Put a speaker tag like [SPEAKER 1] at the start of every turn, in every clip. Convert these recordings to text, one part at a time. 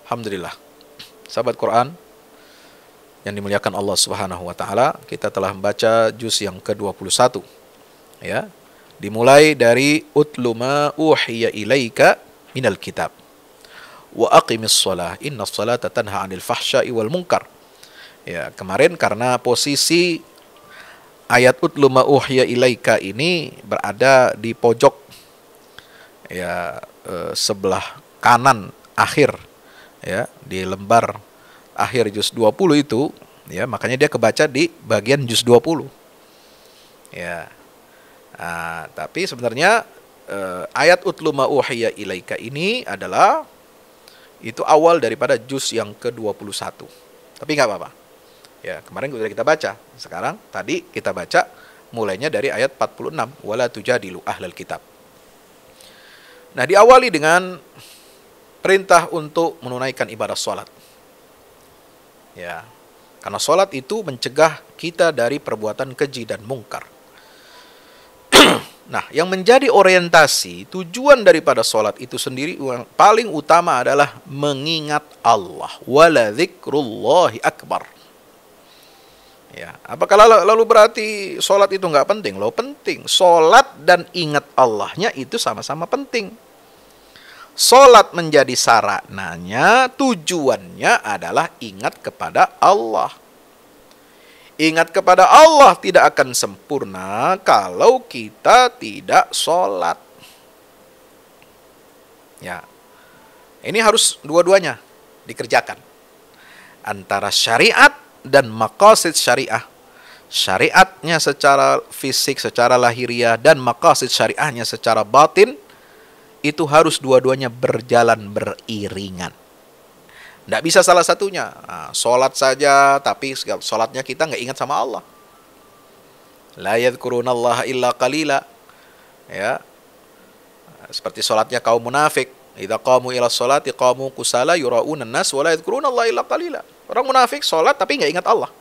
[SPEAKER 1] Alhamdulillah, sahabat Quran yang dimuliakan Allah Subhanahu wa taala, kita telah membaca juz yang ke-21. Ya. Dimulai dari utlu ma uhiya ilaika minal kitab wa aqimis shalah innas salata tanha 'anil fahsya'i wal munkar. Ya, kemarin karena posisi ayat utlu ma uhiya ilaika ini berada di pojok ya sebelah kanan akhir ya di lembar akhir juz 20 itu ya, makanya dia kebaca di bagian juz 20 ya. Nah, tapi sebenarnya ayat utlu ma uhiya ilaika ini adalah itu awal daripada juz yang ke-21. Tapi nggak apa-apa ya, kemarin sudah kita baca. Sekarang tadi kita baca mulainya dari ayat 46, wala tujadilu ahlal kitab. Nah, diawali dengan perintah untuk menunaikan ibadah sholat. Ya, karena sholat itu mencegah kita dari perbuatan keji dan mungkar. Nah, yang menjadi orientasi tujuan daripada sholat itu sendiri yang paling utama adalah mengingat Allah. Wala dzikrullahi akbar. Ya, apakah lalu berarti sholat itu nggak penting? Loh, penting. Sholat dan ingat Allahnya itu sama-sama penting. Sholat menjadi sarananya, tujuannya adalah ingat kepada Allah. Ingat kepada Allah tidak akan sempurna kalau kita tidak sholat. Ya, ini harus dua-duanya dikerjakan. Antara syariat dan maqasid syariah. Syariatnya secara fisik, secara lahiriah, dan maqasid syariahnya secara batin, itu harus dua-duanya berjalan beriringan. Tidak bisa salah satunya. Nah, sholat saja, tapi sholatnya kita nggak ingat sama Allah. La yadhkurunallaha illa qalila. Ya, seperti sholatnya kaum munafik. Idza qamu ila sholati qamu kusala yura'unan nas wa la yadhkurunallaha illa qalila. Orang munafik sholat tapi nggak ingat Allah.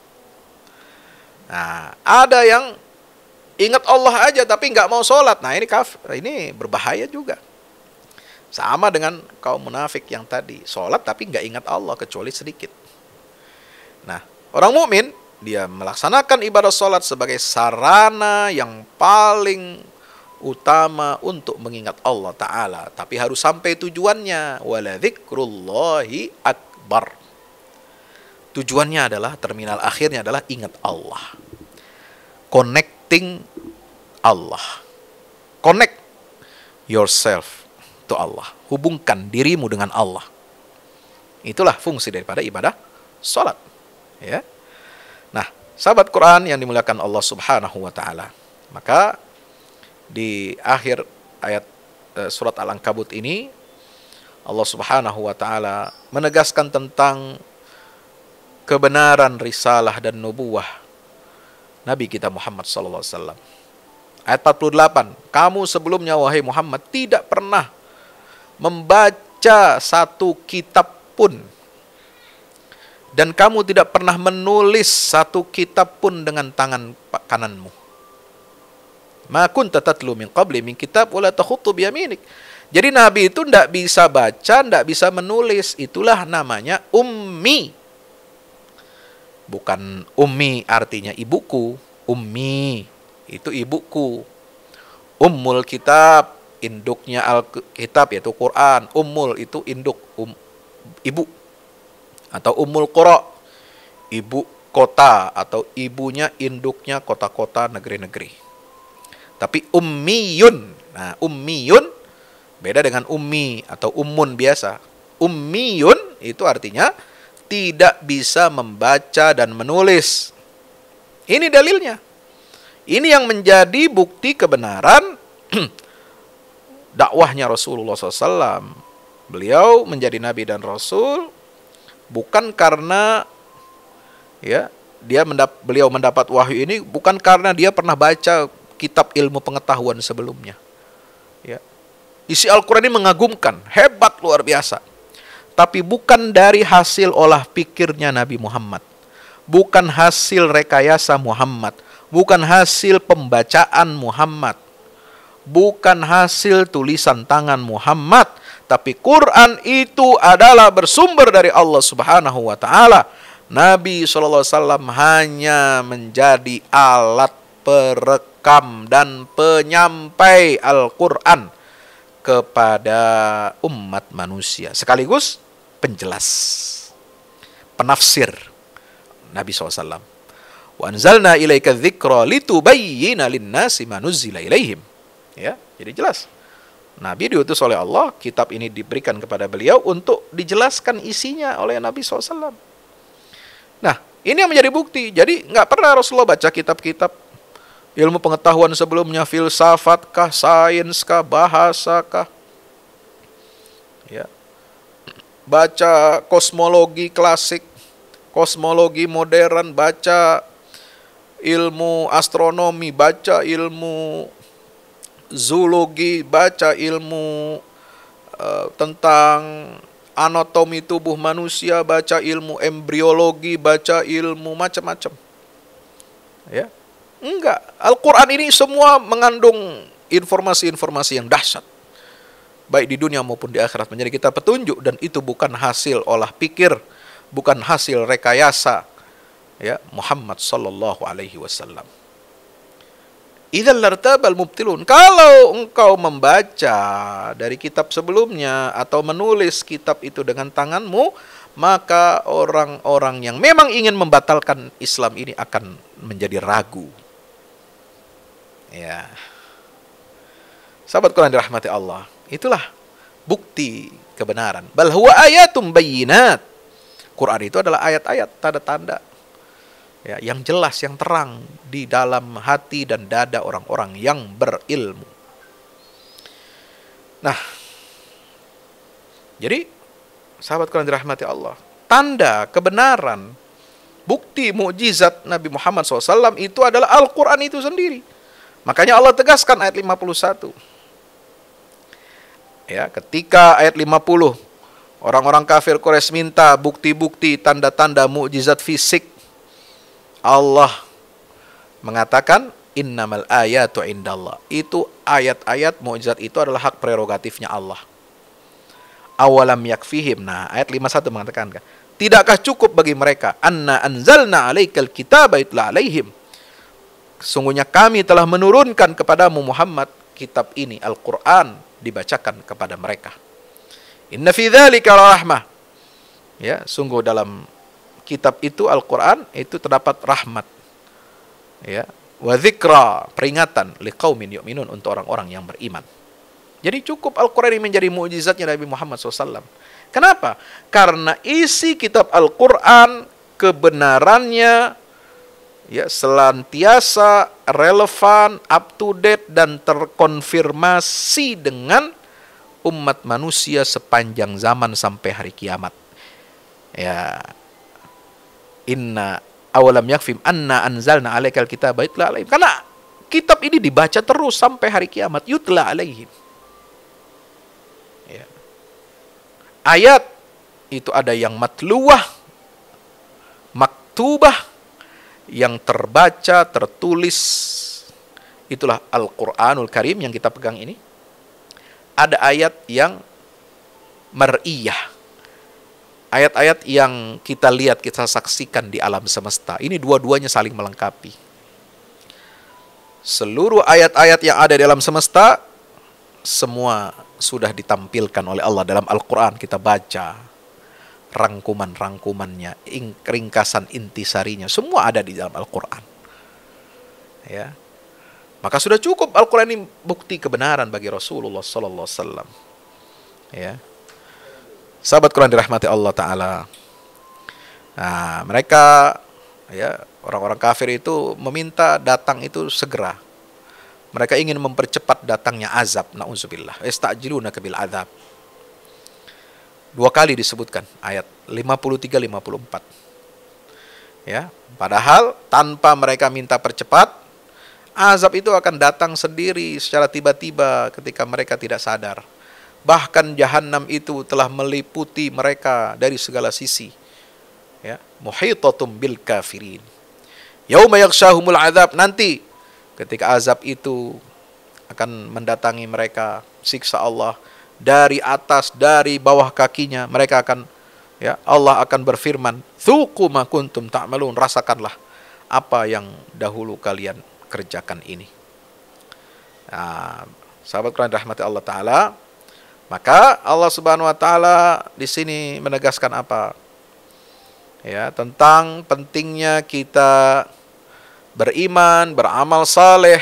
[SPEAKER 1] Nah, ada yang ingat Allah aja tapi nggak mau sholat. Nah, ini kafir. Ini berbahaya juga. Sama dengan kaum munafik yang tadi, sholat tapi nggak ingat Allah kecuali sedikit. Nah, orang mukmin dia melaksanakan ibadah sholat sebagai sarana yang paling utama untuk mengingat Allah Ta'ala. Tapi harus sampai tujuannya. Wala dzikrullahi akbar. Tujuannya adalah, terminal akhirnya adalah ingat Allah. Connecting Allah. Connect yourself to Allah. Hubungkan dirimu dengan Allah. Itulah fungsi daripada ibadah sholat. Ya. Nah, sahabat Quran yang dimuliakan Allah Subhanahu wa taala. Maka di akhir ayat surat Al-Ankabut ini Allah Subhanahu wa taala menegaskan tentang kebenaran risalah dan nubuwah Nabi kita Muhammad sallallahu alaihi wasallam. Ayat 48, kamu sebelumnya wahai Muhammad tidak pernah membaca satu kitab pun, dan kamu tidak pernah menulis satu kitab pun dengan tangan kananmu. Ma kunta tatlu min qabli min kitab wala takhutu biyaminik. Jadi Nabi itu tidak bisa baca, tidak bisa menulis. Itulah namanya ummi. Bukan ummi artinya ibuku. Ummi itu ibuku. Ummul kitab, induknya Alkitab yaitu Quran. Ummul itu induk, ibu. Atau ummul qura, ibu kota, atau ibunya induknya kota-kota negeri-negeri. Tapi ummiyun. Nah, ummiyun beda dengan ummi atau ummun biasa. Ummiyun itu artinya tidak bisa membaca dan menulis. Ini dalilnya. Ini yang menjadi bukti kebenaran dakwahnya Rasulullah SAW. Beliau menjadi Nabi dan Rasul bukan karena ya beliau mendapat wahyu ini bukan karena dia pernah baca kitab ilmu pengetahuan sebelumnya. Ya. Isi Al-Quran ini mengagumkan, hebat, luar biasa. Tapi bukan dari hasil olah pikirnya Nabi Muhammad. Bukan hasil rekayasa Muhammad. Bukan hasil pembacaan Muhammad. Bukan hasil tulisan tangan Muhammad. Tapi Quran itu adalah bersumber dari Allah Subhanahu wa taala. Nabi SAW hanya menjadi alat perekam dan penyampai Al-Quran kepada umat manusia, sekaligus penjelas, penafsir Nabi SAW. Wa anzalna ilaika dzikra litubayyina lin-nasi ma nuzzila ilaihim. Ya, jadi jelas. Nabi diutus oleh Allah, kitab ini diberikan kepada beliau untuk dijelaskan isinya oleh Nabi SAW. Nah, ini yang menjadi bukti. Jadi nggak pernah Rasulullah baca kitab-kitab ilmu pengetahuan sebelumnya, filsafat kah, sains kah, bahasa kah, ya, baca kosmologi klasik, kosmologi modern, baca ilmu astronomi, baca ilmu zoologi, baca ilmu tentang anatomi tubuh manusia, baca ilmu embriologi, baca ilmu macam-macam. Ya, enggak. Al-Quran ini semua mengandung informasi-informasi yang dahsyat, baik di dunia maupun di akhirat, menjadi kita petunjuk, dan itu bukan hasil olah pikir, bukan hasil rekayasa, ya, Muhammad sallallahu alaihi wasallam. Idzal lartabal mubtilun. Kalau engkau membaca dari kitab sebelumnya atau menulis kitab itu dengan tanganmu, maka orang-orang yang memang ingin membatalkan Islam ini akan menjadi ragu. Ya. Sahabat Quran dirahmati Allah, itulah bukti kebenaran. Bal huwa ayatum bayyinat. Quran itu adalah ayat-ayat, tanda-tanda, ya, yang jelas, yang terang di dalam hati dan dada orang-orang yang berilmu. Nah, jadi sahabat Quran dirahmati Allah, tanda kebenaran, bukti mukjizat Nabi Muhammad SAW itu adalah Al-Quran itu sendiri. Makanya Allah tegaskan ayat 51. Ya, ketika ayat 50, orang-orang kafir Quraisy minta bukti-bukti, tanda-tanda mukjizat fisik, Allah mengatakan innamal ayatu indallah. Itu ayat-ayat mukjizat itu adalah hak prerogatifnya Allah. Awalam yakfihim. Nah, ayat 51 mengatakan, tidakkah cukup bagi mereka anna anzalna alaikal kitaba yutla alaihim. Sungguhnya kami telah menurunkan kepadamu Muhammad kitab ini, Al-Quran, dibacakan kepada mereka. Inna fi dzalika rahmah. Ya, sungguh dalam kitab itu, Al-Quran itu terdapat rahmat, ya, wa dzikra, peringatan, liqaumin yu'minun, untuk orang-orang yang beriman. Jadi cukup Al-Quran ini menjadi mukjizatnya Nabi Muhammad SAW. Kenapa? Karena isi kitab Al-Quran, kebenarannya, ya, senantiasa relevan, up to date, dan terkonfirmasi dengan umat manusia sepanjang zaman sampai hari kiamat. Ya, inna awalam yakfim anna anzalna alaikal kitaba yutla alaihim. Karena kitab ini dibaca terus sampai hari kiamat, yutla alaihim. Ya. Ayat itu ada yang matluwah, maktubah, yang terbaca, tertulis. Itulah Al-Quranul Karim yang kita pegang ini. Ada ayat yang mar'iyah, ayat-ayat yang kita lihat, kita saksikan di alam semesta. Ini dua-duanya saling melengkapi. Seluruh ayat-ayat yang ada di alam semesta, semua sudah ditampilkan oleh Allah dalam Al-Quran. Kita baca rangkuman-rangkumannya, ringkasan intisarinya, semua ada di dalam Al-Quran. Ya. Maka sudah cukup Al-Quran ini bukti kebenaran bagi Rasulullah SAW. Ya. Sahabat Quran dirahmati Allah Ta'ala. Nah, mereka, ya, orang-orang kafir itu meminta datang itu segera. Mereka ingin mempercepat datangnya azab. Na'udzubillah. Yasta'jilunaka bil azab. 2 kali disebutkan ayat 53-54. Ya, padahal tanpa mereka minta percepat, azab itu akan datang sendiri secara tiba-tiba ketika mereka tidak sadar. Bahkan jahanam itu telah meliputi mereka dari segala sisi. Ya, muhitatum bil kafirin. Yauma yaghshahumul azab, nanti ketika azab itu akan mendatangi mereka, siksa Allah, dari atas, dari bawah kakinya. Mereka akan, ya, Allah akan berfirman, "Dzuqu ma kuntum ta'malun," rasakanlah apa yang dahulu kalian kerjakan ini. Nah, sahabat Quran rahmati Allah taala, maka Allah Subhanahu wa taala di sini menegaskan apa? Ya, tentang pentingnya kita beriman, beramal saleh,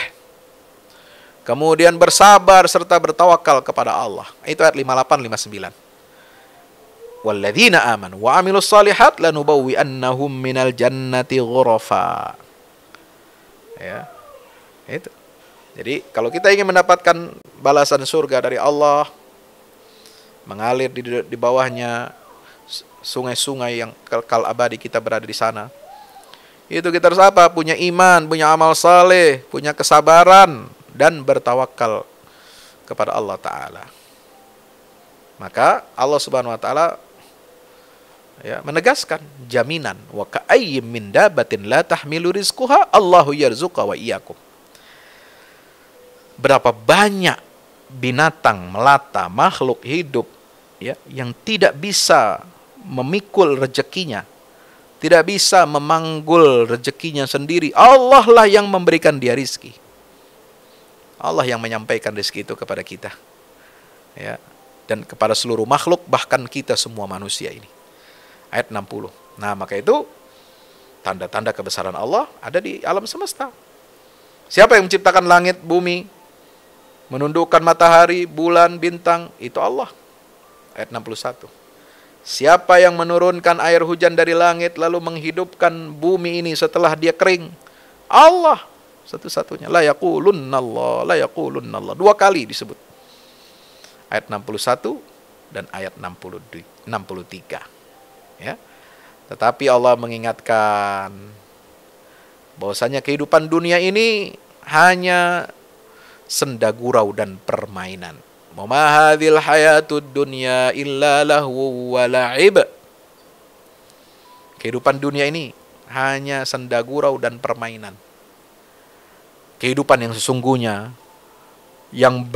[SPEAKER 1] kemudian bersabar serta bertawakal kepada Allah. Itu ayat 58 59. Walladzina amanu wa amilus shalihat lanubawwi'annahum minal jannati ghurafa. Ya. Itu. Jadi kalau kita ingin mendapatkan balasan surga dari Allah, mengalir di bawahnya sungai-sungai yang kekal abadi, kita berada di sana. Itu kita harus apa? Punya iman, punya amal saleh, punya kesabaran, dan bertawakal kepada Allah Ta'ala. Maka Allah Subhanahu wa Ta'ala, ya, menegaskan jaminan, wa ka'ayyim min dabatin la tahmilu rizquha Allahu yarzuqa wa iyyakum. Berapa banyak binatang melata, makhluk hidup, ya, yang tidak bisa memikul rezekinya, tidak bisa memanggul rezekinya sendiri. Allah lah yang memberikan dia rizki. Allah yang menyampaikan rizki itu kepada kita, ya, dan kepada seluruh makhluk, bahkan kita semua manusia ini. Ayat 60. Nah, maka itu tanda-tanda kebesaran Allah ada di alam semesta. Siapa yang menciptakan langit, bumi, menundukkan matahari, bulan, bintang? Itu Allah. Ayat 61. Siapa yang menurunkan air hujan dari langit lalu menghidupkan bumi ini setelah dia kering? Allah satu-satunya. La yaqulunnallah, la yaqulunnallah. 2 kali disebut. Ayat 61 dan ayat 63. Ya. Tetapi Allah mengingatkan bahwasanya kehidupan dunia ini hanya senda gurau dan permainan. Ma hadzal hayatud dunya illa lahu wa la'ib. Kehidupan dunia ini hanya senda gurau dan permainan. Kehidupan yang sesungguhnya, yang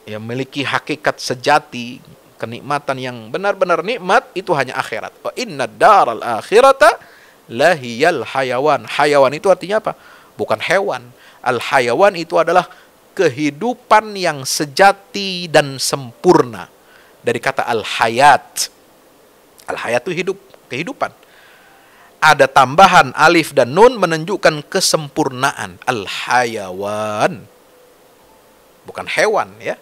[SPEAKER 1] memiliki hakikat sejati, kenikmatan yang benar-benar nikmat, itu hanya akhirat. Wa inna daral akhirata lahiyal hayawan. Hayawan itu artinya apa? Bukan hewan. Al-hayawan itu adalah kehidupan yang sejati dan sempurna. Dari kata al-hayat. Al-hayat itu hidup, kehidupan. Ada tambahan alif dan nun menunjukkan kesempurnaan. Al-hayawan. Bukan hewan, ya.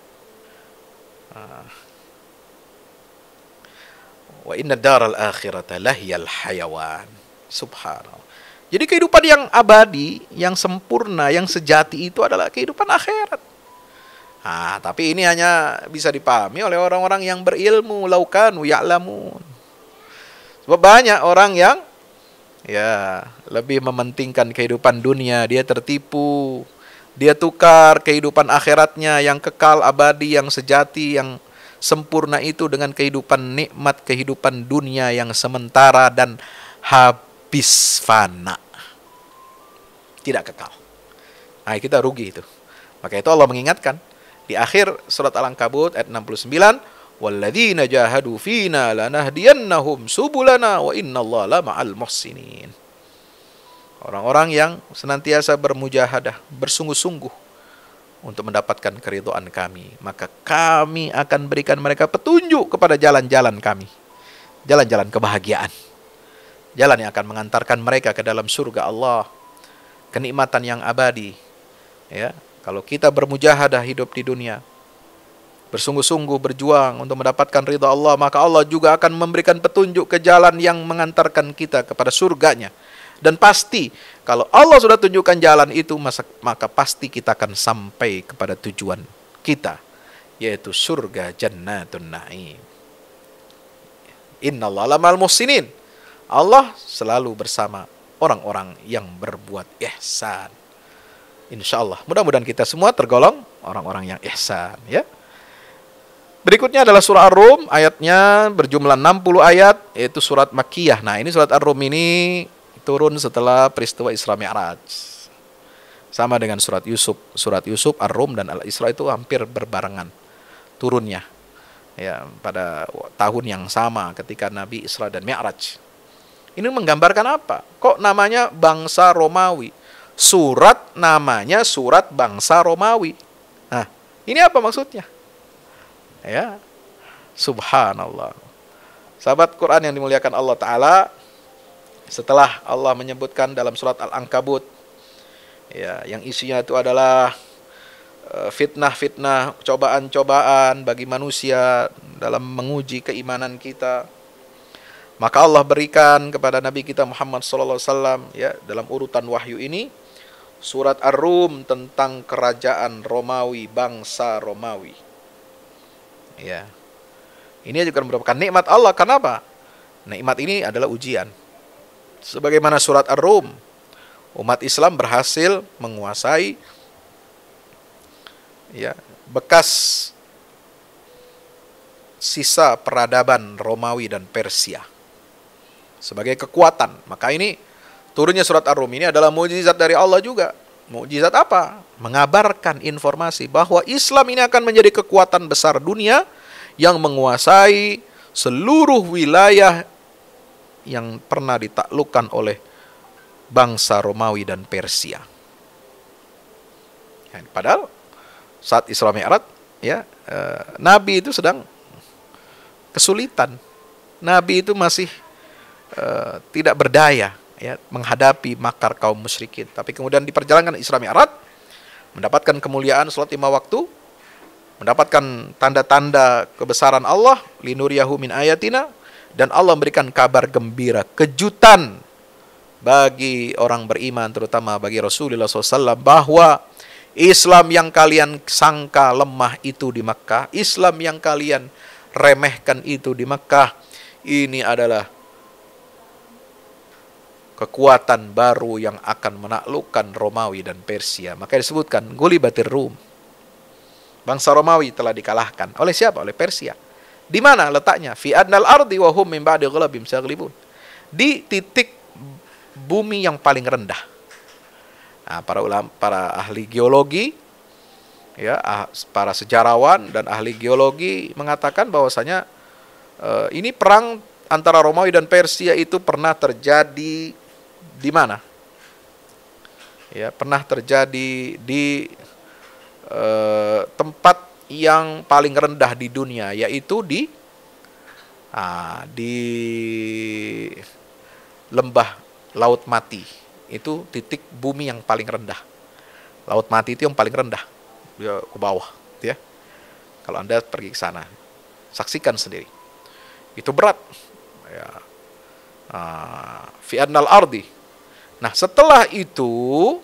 [SPEAKER 1] Wa inna daral akhirata lahiyal hayawan. Subhanallah. Jadi kehidupan yang abadi, yang sempurna, yang sejati itu adalah kehidupan akhirat. Nah, tapi ini hanya bisa dipahami oleh orang-orang yang berilmu, laukanu ya'lamun. Sebab banyak orang yang, ya, lebih mementingkan kehidupan dunia, dia tertipu. Dia tukar kehidupan akhiratnya yang kekal, abadi, yang sejati, yang sempurna itu dengan kehidupan nikmat, kehidupan dunia yang sementara dan habis fana, tidak kekal. Nah, kita rugi itu. Maka itu Allah mengingatkan di akhir surat Al-Ankabut ayat 69, walladzina jahadu fina lanahdiyannahum subulana wa innallaha lama'al muhsinin. Orang-orang yang senantiasa bermujahadah, bersungguh-sungguh untuk mendapatkan keridhaan kami, maka kami akan berikan mereka petunjuk kepada jalan-jalan kami, jalan-jalan kebahagiaan, jalan yang akan mengantarkan mereka ke dalam surga Allah, kenikmatan yang abadi. Ya, kalau kita bermujahadah hidup di dunia, bersungguh-sungguh berjuang untuk mendapatkan ridha Allah, maka Allah juga akan memberikan petunjuk ke jalan yang mengantarkan kita kepada surganya. Dan pasti kalau Allah sudah tunjukkan jalan itu, maka pasti kita akan sampai kepada tujuan kita, yaitu surga Jannatun Na'im. Innallaha ma'al muhsinin. Allah selalu bersama orang-orang yang berbuat ihsan. Insyaallah, mudah-mudahan kita semua tergolong orang-orang yang ihsan, ya. Berikutnya adalah surah Ar-Rum, ayatnya berjumlah 60 ayat, yaitu surat Makkiyah. Nah, ini surat Ar-Rum ini turun setelah peristiwa Isra Mi'raj. Sama dengan surat Yusuf. Surat Yusuf, Ar-Rum, dan Al-Isra itu hampir berbarengan turunnya, ya, pada tahun yang sama ketika Nabi Isra dan Mi'raj. Ini menggambarkan apa? Kok namanya bangsa Romawi? Surat namanya surat bangsa Romawi. Nah, ini apa maksudnya? Ya, subhanallah. Sahabat Quran yang dimuliakan Allah Ta'ala, setelah Allah menyebutkan dalam surat Al-Ankabut, ya, yang isinya itu adalah fitnah-fitnah, cobaan-cobaan bagi manusia dalam menguji keimanan kita, maka Allah berikan kepada Nabi kita Muhammad SAW, ya, dalam urutan wahyu ini, surat Ar-Rum tentang kerajaan Romawi, bangsa Romawi. Ya, ini juga merupakan nikmat Allah. Kenapa? Nikmat ini adalah ujian. Sebagaimana surat Ar-Rum, umat Islam berhasil menguasai, ya, bekas sisa peradaban Romawi dan Persia sebagai kekuatan. Maka ini turunnya surat Ar-Rum ini adalah mukjizat dari Allah juga. Mukjizat apa? Mengabarkan informasi bahwa Islam ini akan menjadi kekuatan besar dunia yang menguasai seluruh wilayah yang pernah ditaklukkan oleh bangsa Romawi dan Persia. Ya, padahal saat Isra Mi'raj, ya, Nabi itu sedang kesulitan. Nabi itu masih tidak berdaya, ya, menghadapi makar kaum musyrikin. Tapi kemudian diperjalankan Isra Mi'raj, mendapatkan kemuliaan salat 5 waktu, mendapatkan tanda-tanda kebesaran Allah, linuriyahu min ayatina, dan Allah memberikan kabar gembira, kejutan bagi orang beriman, terutama bagi Rasulullah SAW, bahwa Islam yang kalian sangka lemah itu di Makkah, Islam yang kalian remehkan itu di Makkah, ini adalah kekuatan baru yang akan menaklukkan Romawi dan Persia. Maka disebutkan Gulibatir Rum. Bangsa Romawi telah dikalahkan oleh siapa? Oleh Persia. Di mana letaknya? Fi adnal ardi wa hum min ba'di ghalabim saghlibun. Di titik bumi yang paling rendah. Nah, para ahli geologi, ya, para sejarawan dan ahli geologi mengatakan bahwasanya ini perang antara Romawi dan Persia itu pernah terjadi di mana? Ya, pernah terjadi di tempat yang paling rendah di dunia, yaitu di lembah Laut Mati. Itu titik bumi yang paling rendah. Laut Mati itu yang paling rendah, dia ke bawah, ya. Kalau Anda pergi ke sana, saksikan sendiri. Itu berat. Ya. Fi adnal ardi. Nah, setelah itu,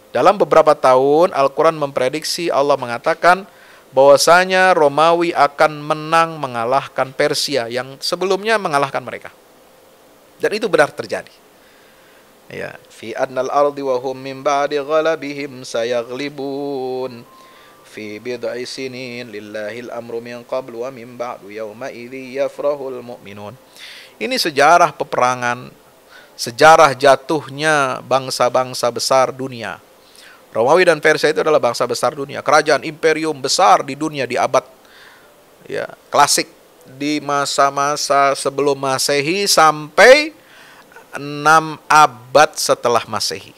[SPEAKER 1] dalam beberapa tahun, Al-Quran memprediksi, Allah mengatakan bahwasanya Romawi akan menang mengalahkan Persia yang sebelumnya mengalahkan mereka. Dan itu benar terjadi. Ya, fi adnal ardi wa hum min ba'di ghalabihim sayaghlibun fi bid'i sinin lillahil amru min qablu wa min ba'du yawma idzi yafrahul mu'minun. Ini sejarah peperangan, sejarah jatuhnya bangsa-bangsa besar dunia. Romawi dan Persia itu adalah bangsa besar dunia, kerajaan imperium besar di dunia di abad, ya, klasik, di masa-masa sebelum Masehi sampai 6 abad setelah Masehi.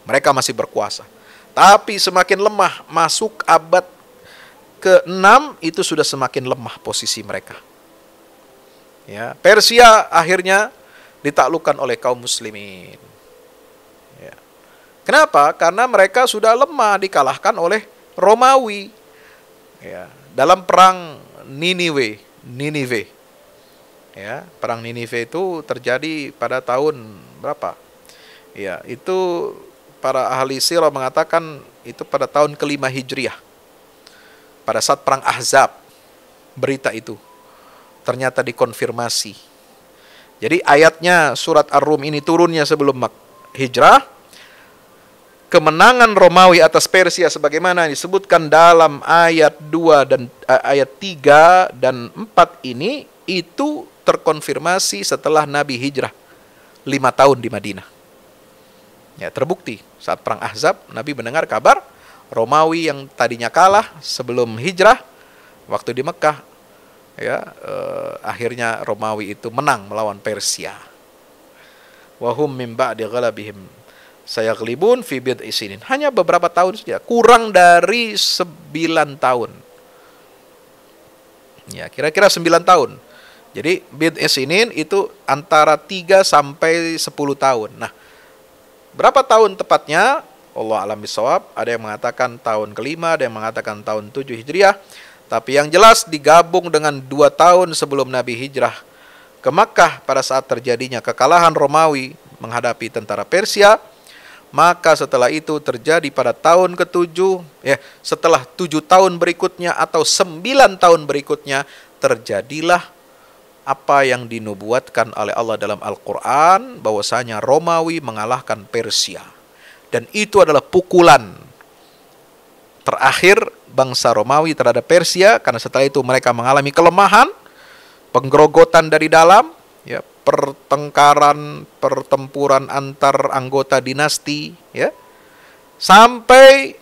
[SPEAKER 1] Mereka masih berkuasa. Tapi semakin lemah, masuk abad ke-6 itu sudah semakin lemah posisi mereka. Ya, Persia akhirnya ditaklukkan oleh kaum muslimin. Ya. Kenapa? Karena mereka sudah lemah, dikalahkan oleh Romawi. Ya, dalam perang Niniwe. Ya, perang Ninive itu terjadi pada tahun berapa? Ya, itu para ahli sirah mengatakan itu pada tahun ke-5 Hijriah. Pada saat perang Ahzab, berita itu ternyata dikonfirmasi. Jadi ayatnya surat Ar-Rum ini turunnya sebelum hijrah. Kemenangan Romawi atas Persia sebagaimana disebutkan dalam ayat 2 dan ayat 3 dan 4 ini, itu terkonfirmasi setelah Nabi hijrah 5 tahun di Madinah. Ya, terbukti saat perang Ahzab Nabi mendengar kabar Romawi yang tadinya kalah sebelum hijrah waktu di Mekah, ya, akhirnya Romawi itu menang melawan Persia. Wahum min ba'di ghalabihim sayaglibun fi bid'i sinin. Hanya beberapa tahun saja, kurang dari 9 tahun. Ya, kira-kira 9 tahun. Jadi bid'i sinin itu antara 3 sampai 10 tahun. Nah, berapa tahun tepatnya? Allah alam bisawab. Ada yang mengatakan tahun kelima, ada yang mengatakan tahun 7 Hijriah. Tapi yang jelas digabung dengan 2 tahun sebelum Nabi hijrah ke Makkah pada saat terjadinya kekalahan Romawi menghadapi tentara Persia. Maka setelah itu terjadi pada tahun ke-7, ya, setelah 7 tahun berikutnya atau 9 tahun berikutnya, terjadilah apa yang dinubuatkan oleh Allah dalam Al-Quran, bahwasanya Romawi mengalahkan Persia. Dan itu adalah pukulan terakhir bangsa Romawi terhadap Persia, karena setelah itu mereka mengalami kelemahan, penggerogotan dari dalam, ya, pertempuran antar anggota dinasti, ya, sampai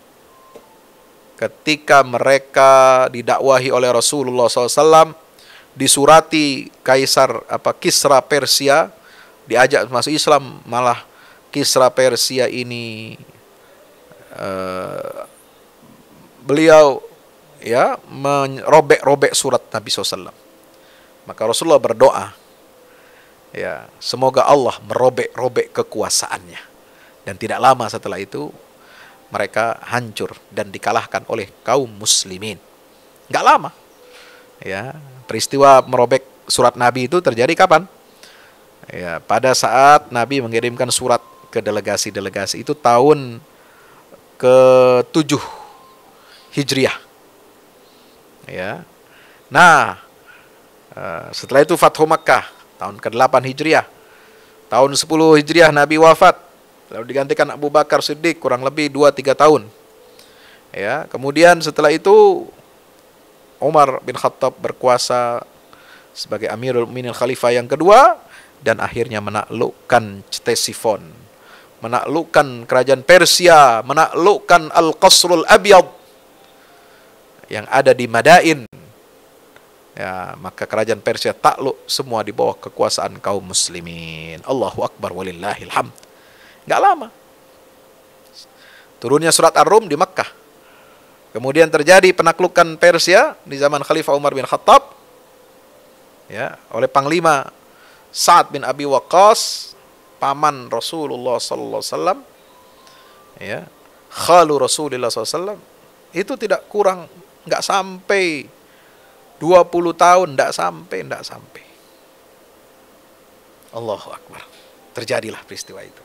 [SPEAKER 1] ketika mereka didakwahi oleh Rasulullah SAW, disurati Kaisar Kisra Persia, diajak masuk Islam, malah Kisra Persia ini beliau, ya, merobek-robek surat Nabi SAW. Maka Rasulullah berdoa, ya, semoga Allah merobek-robek kekuasaannya. Dan tidak lama setelah itu mereka hancur dan dikalahkan oleh kaum muslimin. Nggak lama, ya, peristiwa merobek surat Nabi itu terjadi kapan? Ya, pada saat Nabi mengirimkan surat ke delegasi-delegasi, itu tahun ke-7 Hijriah. Ya. Nah, setelah itu Fathu Makkah tahun ke-8 Hijriah. Tahun 10 Hijriah Nabi wafat, lalu digantikan Abu Bakar Siddiq kurang lebih 2-3 tahun. Ya, kemudian setelah itu Umar bin Khattab berkuasa sebagai Amirul Mukminin Khalifah yang kedua, dan akhirnya menaklukkan Ctesifon, menaklukkan kerajaan Persia, menaklukkan Al-Qasrul Abyad yang ada di Madain. Ya, maka kerajaan Persia takluk semua di bawah kekuasaan kaum muslimin. Allahu Akbar walillahil hamd. Enggak lama turunnya surat Ar-Rum di Makkah. Kemudian terjadi penaklukan Persia di zaman Khalifah Umar bin Khattab, ya, oleh Panglima Sa'ad bin Abi Waqqas, paman Rasulullah sallallahu alaihi wasallam, ya, khalu Rasulullah sallallahu alaihi wasallam. Itu tidak kurang, nggak sampai 20 tahun, nggak sampai. Allahu Akbar. Terjadilah peristiwa itu.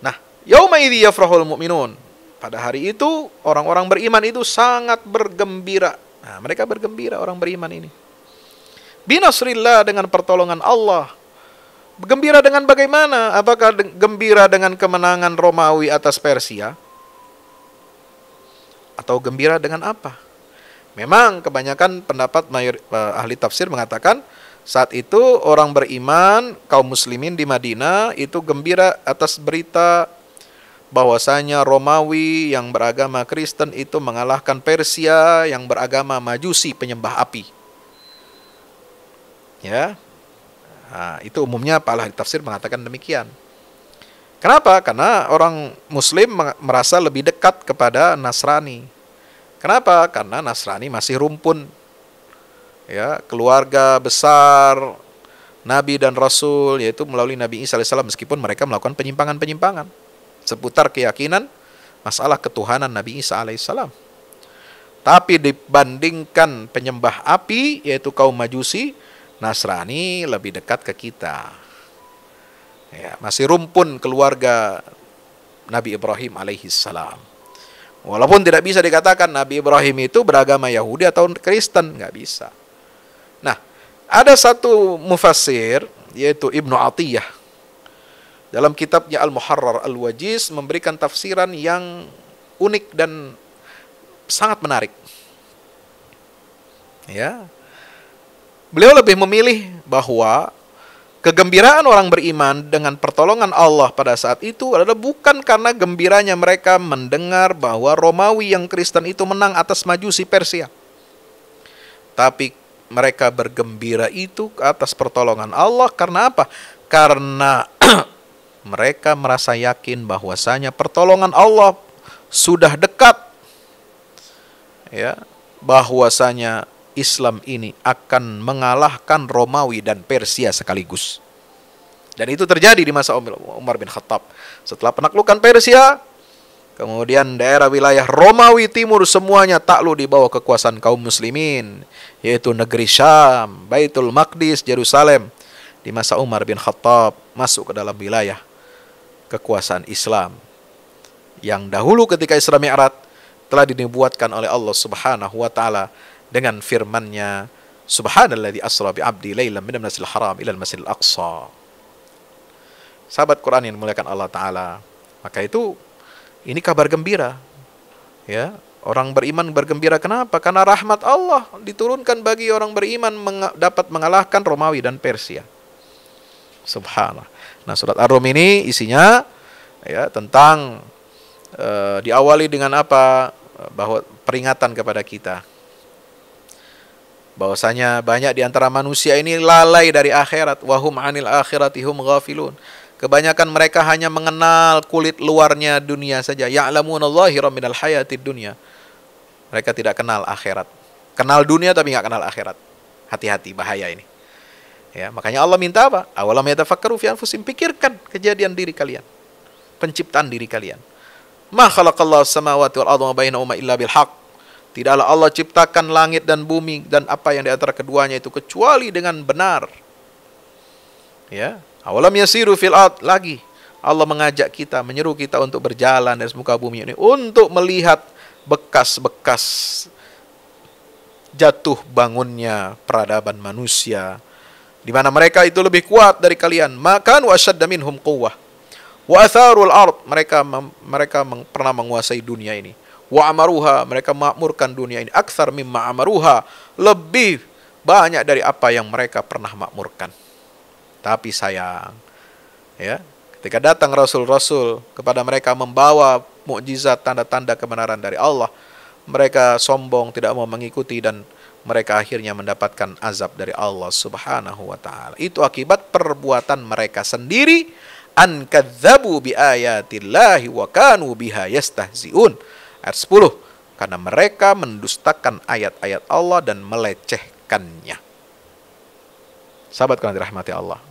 [SPEAKER 1] Nah, yauma idzi yafrahul mu'minun. Pada hari itu orang-orang beriman itu sangat bergembira. Nah, mereka bergembira, orang beriman ini. Binasrillah, dengan pertolongan Allah. Gembira dengan bagaimana? Apakah gembira dengan kemenangan Romawi atas Persia? Atau gembira dengan apa? Memang kebanyakan pendapat ahli tafsir mengatakan saat itu orang beriman, kaum muslimin di Madinah itu gembira atas berita bahwasanya Romawi yang beragama Kristen itu mengalahkan Persia yang beragama Majusi, penyembah api. Ya. Nah, itu umumnya para ahli tafsir mengatakan demikian. Kenapa? Karena orang muslim merasa lebih dekat kepada Nasrani. Kenapa? Karena Nasrani masih rumpun, ya, keluarga besar Nabi dan Rasul, yaitu melalui Nabi Isa alaihissalam, meskipun mereka melakukan penyimpangan-penyimpangan seputar keyakinan masalah ketuhanan Nabi Isa alaihissalam. Tapi dibandingkan penyembah api, yaitu kaum Majusi, Nasrani lebih dekat ke kita. Ya, masih rumpun keluarga Nabi Ibrahim alaihissalam. Walaupun tidak bisa dikatakan Nabi Ibrahim itu beragama Yahudi atau Kristen, nggak bisa. Nah, ada satu mufassir, yaitu Ibnu Atiyah, dalam kitabnya Al-Muharrar Al-Wajiz, memberikan tafsiran yang unik dan sangat menarik. Ya, beliau lebih memilih bahwa kegembiraan orang beriman dengan pertolongan Allah pada saat itu adalah bukan karena gembiranya mereka mendengar bahwa Romawi yang Kristen itu menang atas Majusi Persia. Tapi mereka bergembira itu atas pertolongan Allah karena apa? Karena mereka merasa yakin bahwasanya pertolongan Allah sudah dekat, ya, bahwasanya Islam ini akan mengalahkan Romawi dan Persia sekaligus. Dan itu terjadi di masa Umar bin Khattab. Setelah penaklukan Persia, kemudian daerah wilayah Romawi Timur semuanya takluk di bawah kekuasaan kaum muslimin, yaitu negeri Syam, Baitul Maqdis, Yerusalem. Di masa Umar bin Khattab masuk ke dalam wilayah kekuasaan Islam. Yang dahulu ketika Isra Mi'raj telah dinubuatkan oleh Allah Subhanahu wa taala dengan firman-Nya, Subhanalladzi asra bi 'abdi lailan minal masjidil haram ilal masjidil aqsa. Sahabat Quran yang dimuliakan Allah taala, maka itu ini kabar gembira, ya. Orang beriman bergembira kenapa? Karena rahmat Allah diturunkan bagi orang beriman dapat mengalahkan Romawi dan Persia. Subhanallah. Nah, surat Ar-Rum ini isinya, ya, tentang diawali dengan apa? Bahwa peringatan kepada kita bahwasanya banyak di antara manusia ini lalai dari akhirat, wahum 'anil akhirati hum ghafilun. Kebanyakan mereka hanya mengenal kulit luarnya dunia saja. Ya'lamuna dhahiran minal hayatid dunya. Mereka tidak kenal akhirat. Kenal dunia tapi nggak kenal akhirat. Hati-hati, bahaya ini. Ya, makanya Allah minta apa? Awalam yatafakkaru fi anfusihim, pikirkan kejadian diri kalian, penciptaan diri kalian. Ma khalaqallahu samawati wal arda wa bainahuma illa bil haqq. Tidaklah Allah ciptakan langit dan bumi dan apa yang di antara keduanya itu kecuali dengan benar. Ya, awalam yasiru fil ard, lagi Allah mengajak kita, menyeru kita untuk berjalan di muka bumi ini untuk melihat bekas-bekas jatuh bangunnya peradaban manusia, di mana mereka itu lebih kuat dari kalian. Makanu ashadda minhum quwwah wa atharul ard, mereka pernah menguasai dunia ini. Wa amaruha, mereka makmurkan dunia ini. Aktsar mimma amaruha, lebih banyak dari apa yang mereka pernah makmurkan. Tapi sayang, ya, ketika datang rasul-rasul kepada mereka membawa mukjizat, tanda-tanda kebenaran dari Allah, mereka sombong, tidak mau mengikuti, dan mereka akhirnya mendapatkan azab dari Allah Subhanahu wa taala. Itu akibat perbuatan mereka sendiri. An kadzabu bi ayatillahi wa kanu biha yastahziun. Ayat 10, karena mereka mendustakan ayat-ayat Allah dan melecehkannya. Sahabat yang dirahmati Allah.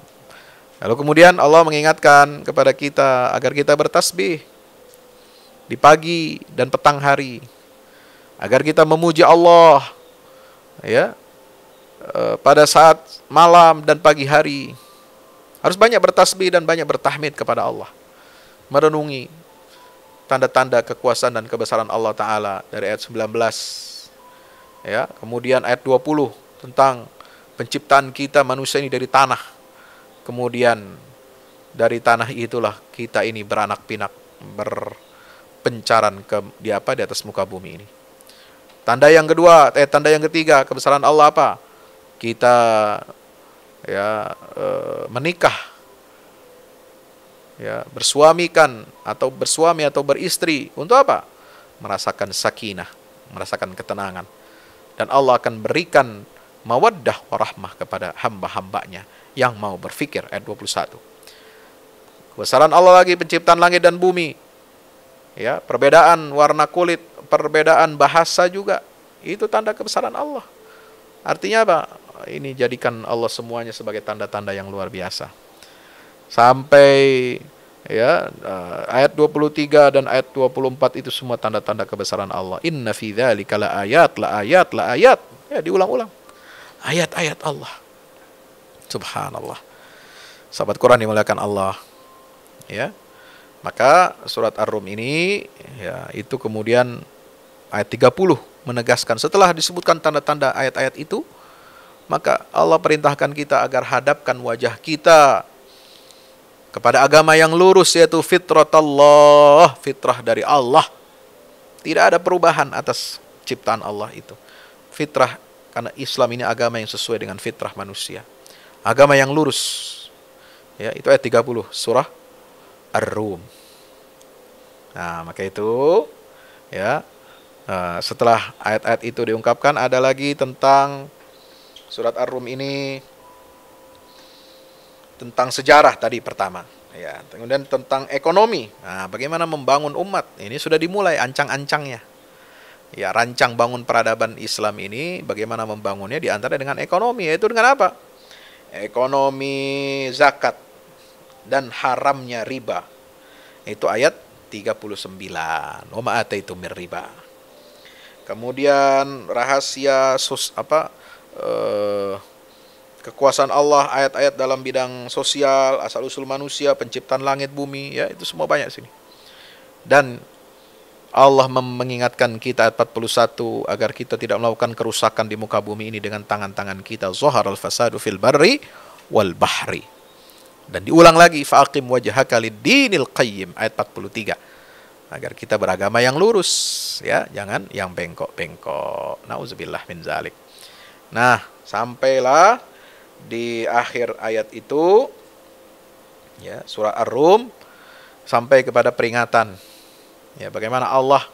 [SPEAKER 1] Lalu kemudian Allah mengingatkan kepada kita agar kita bertasbih di pagi dan petang hari, agar kita memuji Allah, ya, pada saat malam dan pagi hari. Harus banyak bertasbih dan banyak bertahmid kepada Allah, merenungi tanda-tanda kekuasaan dan kebesaran Allah Ta'ala dari ayat 19, ya. Kemudian ayat 20 tentang penciptaan kita manusia ini dari tanah. Kemudian dari tanah itulah kita ini beranak pinak, berpencaran di atas muka bumi ini. Tanda yang kedua, tanda yang ketiga kebesaran Allah apa? Kita, ya, menikah, ya, bersuamikan atau bersuami atau beristri untuk apa? Merasakan sakinah, merasakan ketenangan, dan Allah akan berikan mawaddah warahmah kepada hamba-hambanya yang mau berfikir. Ayat 21. Kebesaran Allah lagi penciptaan langit dan bumi, ya, perbedaan warna kulit, perbedaan bahasa juga, itu tanda kebesaran Allah. Artinya apa? Ini jadikan Allah semuanya sebagai tanda-tanda yang luar biasa. Sampai, ya, ayat 23 dan ayat 24 itu semua tanda-tanda kebesaran Allah. Inna fi dzalika la ayat. Ya, diulang-ulang. Ayat-ayat Allah. Subhanallah. Sahabat Quran dimuliakan Allah. Ya. Maka surat Ar-Rum ini, ya, itu kemudian ayat 30 menegaskan, setelah disebutkan tanda-tanda ayat-ayat itu, maka Allah perintahkan kita agar hadapkan wajah kita kepada agama yang lurus, yaitu fitratallah, fitrah dari Allah. Tidak ada perubahan atas ciptaan Allah itu. Fitrah, karena Islam ini agama yang sesuai dengan fitrah manusia. Agama yang lurus. Ya, itu ayat 30 surah Ar-Rum. Nah, maka itu, ya, Setelah ayat-ayat itu diungkapkan, ada lagi tentang surat Ar-Rum ini tentang sejarah tadi pertama, ya. Kemudian tentang ekonomi. Nah, bagaimana membangun umat? Ini sudah dimulai ancang-ancangnya. Ya, rancang bangun peradaban Islam ini bagaimana membangunnya di antara dengan ekonomi, yaitu dengan apa? Ekonomi zakat dan haramnya riba. Itu ayat 39. Wa ma ataitum mir riba. Kemudian rahasia kekuasaan Allah, ayat-ayat dalam bidang sosial, asal usul manusia, penciptaan langit bumi, ya, itu semua banyak sini. Dan Allah mengingatkan kita ayat 41 agar kita tidak melakukan kerusakan di muka bumi ini dengan tangan-tangan kita. Zaharal fasadu fil barri wal bahri. Dan diulang lagi, fa'aqim wajhaka lid-dinil qayyim, ayat 43. Agar kita beragama yang lurus, ya, jangan yang bengkok-bengkok. Nauzubillah min zalik. Nah, sampailah di akhir ayat itu, ya, surah Ar-Rum, sampai kepada peringatan, ya, bagaimana Allah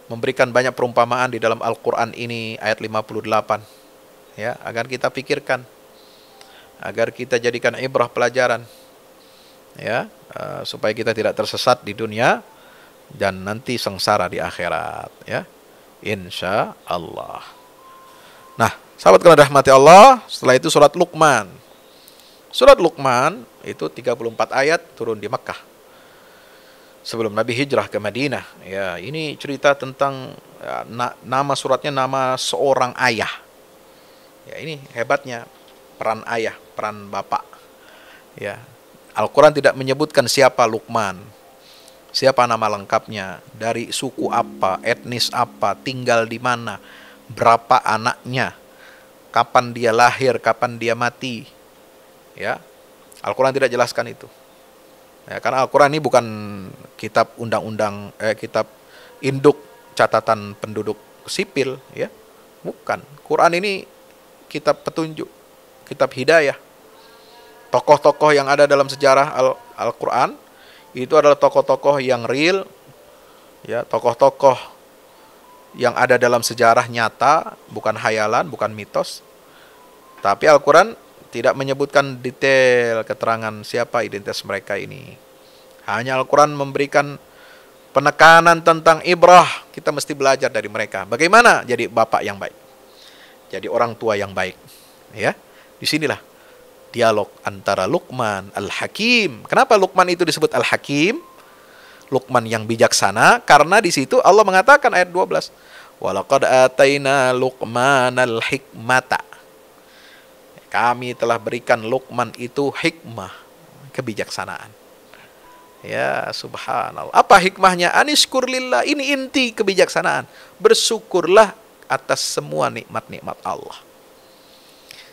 [SPEAKER 1] memberikan banyak perumpamaan di dalam Al-Quran ini, ayat 58, ya, agar kita pikirkan, agar kita jadikan ibrah pelajaran, ya, supaya kita tidak tersesat di dunia dan nanti sengsara di akhirat, ya, insya Allah. Nah, sahabat kalian rahmati Allah, setelah itu surat Luqman. Surat Luqman itu 34 ayat, turun di Mekah sebelum Nabi hijrah ke Madinah. Ya, ini cerita tentang, ya, nama suratnya nama seorang ayah. Ya, ini hebatnya peran ayah, peran bapak. Ya, Al-Quran tidak menyebutkan siapa Luqman, siapa nama lengkapnya, dari suku apa, etnis apa, tinggal di mana, berapa anaknya, kapan dia lahir, kapan dia mati. Ya, Al-Quran tidak jelaskan itu. Ya, karena Al-Quran ini bukan kitab undang-undang, kitab induk catatan penduduk sipil, ya, bukan. Quran ini kitab petunjuk, kitab hidayah. Tokoh-tokoh yang ada dalam sejarah Al-Quran itu adalah tokoh-tokoh yang real, ya, tokoh-tokoh yang ada dalam sejarah nyata, bukan hayalan, bukan mitos. Tapi Al-Quran tidak menyebutkan detail keterangan siapa identitas mereka ini. Hanya Al-Quran memberikan penekanan tentang ibrah. Kita mesti belajar dari mereka. Bagaimana jadi bapak yang baik, jadi orang tua yang baik. Ya, disinilah dialog antara Luqman Al-Hakim. Kenapa Luqman itu disebut Al-Hakim? Luqman yang bijaksana, karena di situ Allah mengatakan ayat 12, walaqad ataina Luqmanal hikmata. Kami telah berikan Luqman itu hikmah, kebijaksanaan. Ya, subhanallah. Apa hikmahnya? Anishkur lillah. Ini inti kebijaksanaan. Bersyukurlah atas semua nikmat-nikmat Allah.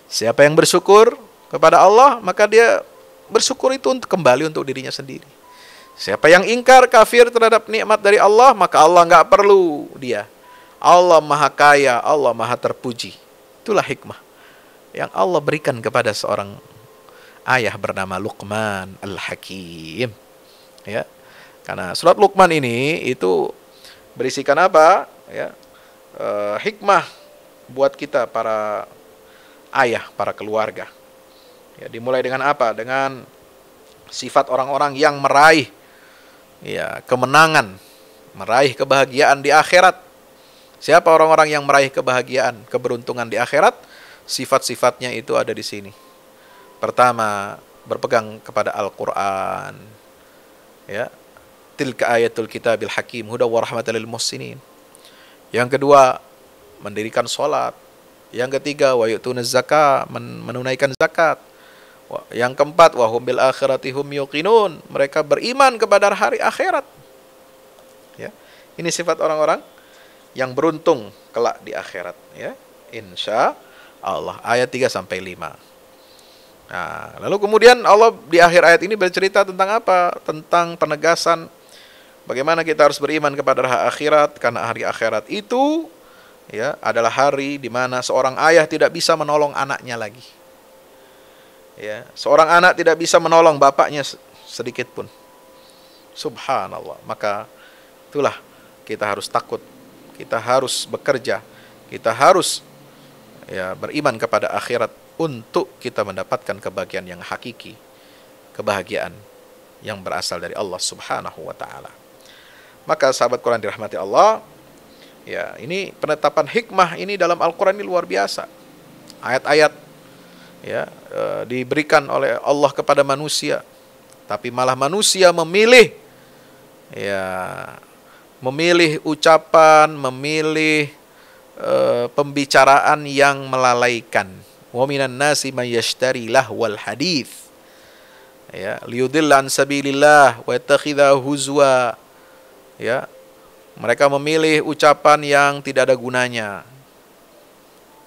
[SPEAKER 1] Siapa yang bersyukur kepada Allah, maka dia bersyukur itu untuk kembali untuk dirinya sendiri. Siapa yang ingkar, kafir terhadap nikmat dari Allah, maka Allah nggak perlu dia. Allah maha kaya, Allah maha terpuji. Itulah hikmah yang Allah berikan kepada seorang ayah bernama Luqman Al-Hakim. Ya, karena surat Luqman ini itu berisikan apa? Ya, hikmah buat kita para ayah, para keluarga. Ya, dimulai dengan apa? Dengan sifat orang-orang yang meraih, ya, kemenangan, meraih kebahagiaan di akhirat. Siapa orang-orang yang meraih kebahagiaan, keberuntungan di akhirat? Sifat-sifatnya itu ada di sini. Pertama, berpegang kepada Al-Quran. Ya, tilka ayatul kitabil hakim huda wa rahmatan lil muhsinin. Yang kedua, mendirikan sholat. Yang ketiga, wa yu'tunaz zakah, menunaikan zakat. Yang keempat, wa hum bil akhirati hum yuqinun, mereka beriman kepada hari akhirat. Ya, ini sifat orang-orang yang beruntung kelak di akhirat, ya, insya Allah. Ayat 3 sampai 5. Nah, lalu kemudian Allah di akhir ayat ini bercerita tentang apa? Tentang penegasan bagaimana kita harus beriman kepada hari akhirat, karena hari akhirat itu, ya, adalah hari di mana seorang ayah tidak bisa menolong anaknya lagi. Ya, seorang anak tidak bisa menolong bapaknya sedikit pun. Subhanallah. Maka itulah kita harus takut kita harus bekerja, kita harus ya beriman kepada akhirat untuk kita mendapatkan kebahagiaan yang hakiki, kebahagiaan yang berasal dari Allah Subhanahu wa taala. Maka sahabat Quran dirahmati Allah, ya, ini penetapan hikmah ini dalam Al-Qur'an ini luar biasa. Ayat-ayat ya diberikan oleh Allah kepada manusia, tapi malah manusia memilih ucapan, memilih pembicaraan yang melalaikan. Wa minan nasi may yashtari lahwal hadits ya liyudilla an sabilillah wa yattakhidha huzwa. Ya, mereka memilih ucapan yang tidak ada gunanya.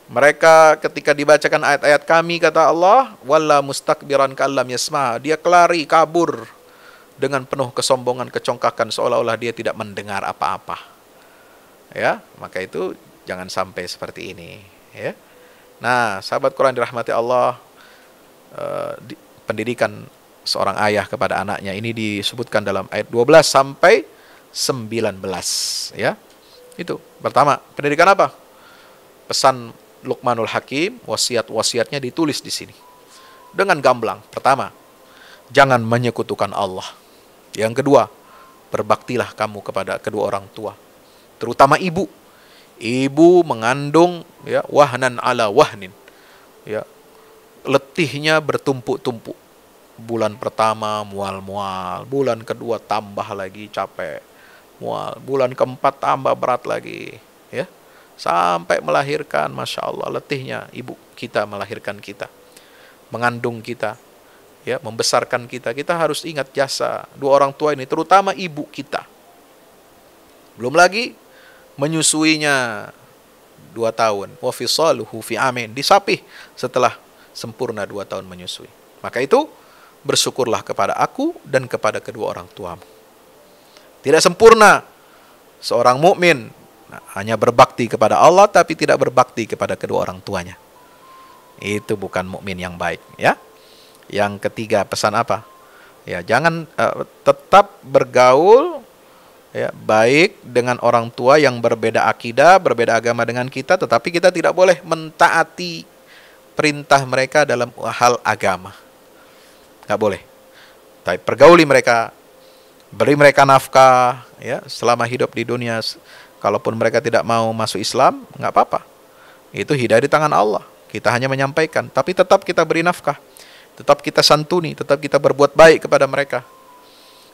[SPEAKER 1] Mereka ketika dibacakan ayat-ayat kami, kata Allah, walla mustakbiran ka'allam yasma, dia kelari kabur dengan penuh kesombongan, kecongkakan, seolah-olah dia tidak mendengar apa-apa. Ya, maka itu jangan sampai seperti ini, ya. Nah, sahabat Quran dirahmati Allah, pendidikan seorang ayah kepada anaknya ini disebutkan dalam ayat 12 sampai 19, ya. Itu pertama, pendidikan apa? Pesan Luqmanul Hakim, wasiat-wasiatnya ditulis di sini dengan gamblang. Pertama, jangan menyekutukan Allah. Yang kedua, berbaktilah kamu kepada kedua orang tua, terutama ibu. Ibu mengandung ya wahnan ala wahnin. Ya, letihnya bertumpuk-tumpuk. Bulan pertama mual-mual, bulan kedua tambah lagi capek, mual, bulan keempat tambah berat lagi, ya, sampai melahirkan. Masya Allah, letihnya ibu kita melahirkan kita, mengandung kita, ya, membesarkan kita. Kita harus ingat jasa dua orang tua ini, terutama ibu kita. Belum lagi menyusuinya 2 tahun, wa fisaluhu fi amin, disapih setelah sempurna 2 tahun menyusui. Maka itu bersyukurlah kepada aku dan kepada kedua orang tuamu. Tidak sempurna seorang mukmin hanya berbakti kepada Allah tapi tidak berbakti kepada kedua orang tuanya. Itu bukan mukmin yang baik, ya. Yang ketiga, pesan apa? Ya, jangan tetap bergaul ya baik dengan orang tua yang berbeda akidah, berbeda agama dengan kita, tetapi kita tidak boleh mentaati perintah mereka dalam hal agama. Nggak boleh. Tapi pergauli mereka, beri mereka nafkah, ya, selama hidup di dunia. Kalaupun mereka tidak mau masuk Islam, nggak apa-apa. Itu hidayah di tangan Allah. Kita hanya menyampaikan, tapi tetap kita beri nafkah, tetap kita santuni, tetap kita berbuat baik kepada mereka,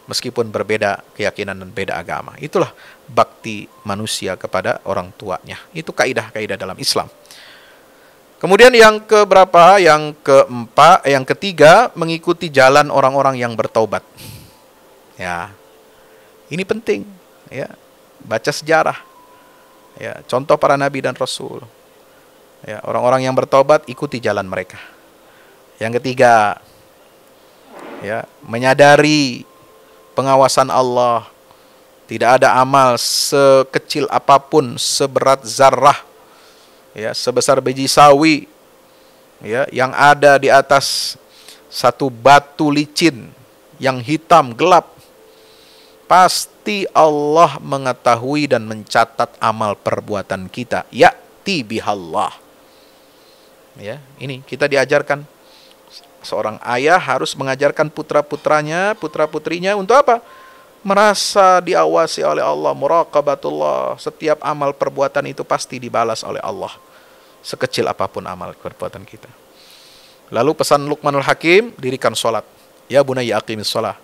[SPEAKER 1] meskipun berbeda keyakinan dan beda agama. Itulah bakti manusia kepada orang tuanya. Itu kaidah-kaidah dalam Islam. Kemudian yang keberapa? Yang ketiga, mengikuti jalan orang-orang yang bertaubat. Ya, ini penting. Ya, baca sejarah. Ya, contoh para nabi dan rasul. Ya, orang-orang yang bertaubat, ikuti jalan mereka. Yang ketiga, ya, menyadari pengawasan Allah. Tidak ada amal sekecil apapun, seberat zarrah, ya, sebesar biji sawi, ya, yang ada di atas satu batu licin yang hitam gelap, pasti Allah mengetahui dan mencatat amal perbuatan kita. Ya'ti bihallah. Ya, ini kita diajarkan, seorang ayah harus mengajarkan putra-putranya, putra-putrinya untuk apa? Merasa diawasi oleh Allah, muraqabatullah. Setiap amal perbuatan itu pasti dibalas oleh Allah, sekecil apapun amal perbuatan kita. Lalu pesan Luqmanul Hakim, dirikan sholat. Ya bunayya aqimis sholah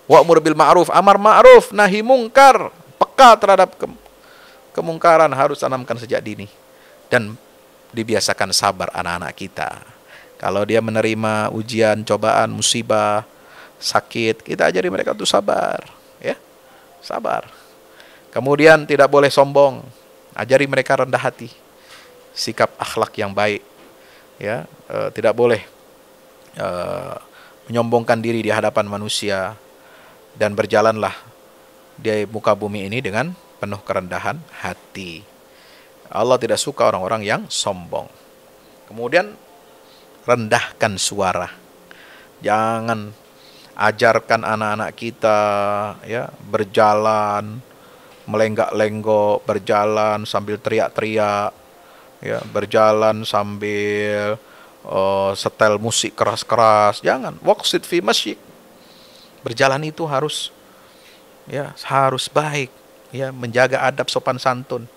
[SPEAKER 1] wa'mur bil ma'ruf, amar ma'ruf, nahi mungkar. Peka terhadap kemungkaran harus tanamkan sejak dini. Dan dibiasakan sabar anak-anak kita. Kalau dia menerima ujian, cobaan, musibah, sakit, kita ajari mereka untuk sabar, ya, sabar. Kemudian tidak boleh sombong, ajari mereka rendah hati, sikap akhlak yang baik, ya, tidak boleh menyombongkan diri di hadapan manusia, dan berjalanlah di muka bumi ini dengan penuh kerendahan hati. Allah tidak suka orang-orang yang sombong. Kemudian rendahkan suara. Jangan ajarkan anak-anak kita, ya, berjalan melenggak-lenggok, berjalan sambil teriak-teriak, ya, berjalan sambil setel musik keras-keras. Jangan. Waqsid fi masyik. Berjalan itu harus, ya, harus baik, ya, menjaga adab sopan santun,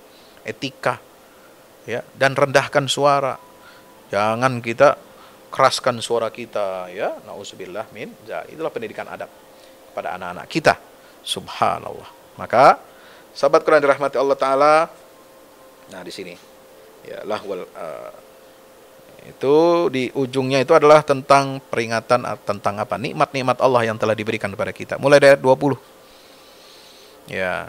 [SPEAKER 1] etika, ya, dan rendahkan suara. Jangan kita keraskan suara kita, ya. Nauzubillah min dzalik. Itulah pendidikan adab pada anak-anak kita. Subhanallah. Maka sahabat Quran dirahmati Allah taala, nah di sini ya lahwal itu di ujungnya itu adalah tentang peringatan tentang apa? Nikmat-nikmat Allah yang telah diberikan kepada kita. Mulai dari ayat 20. Ya.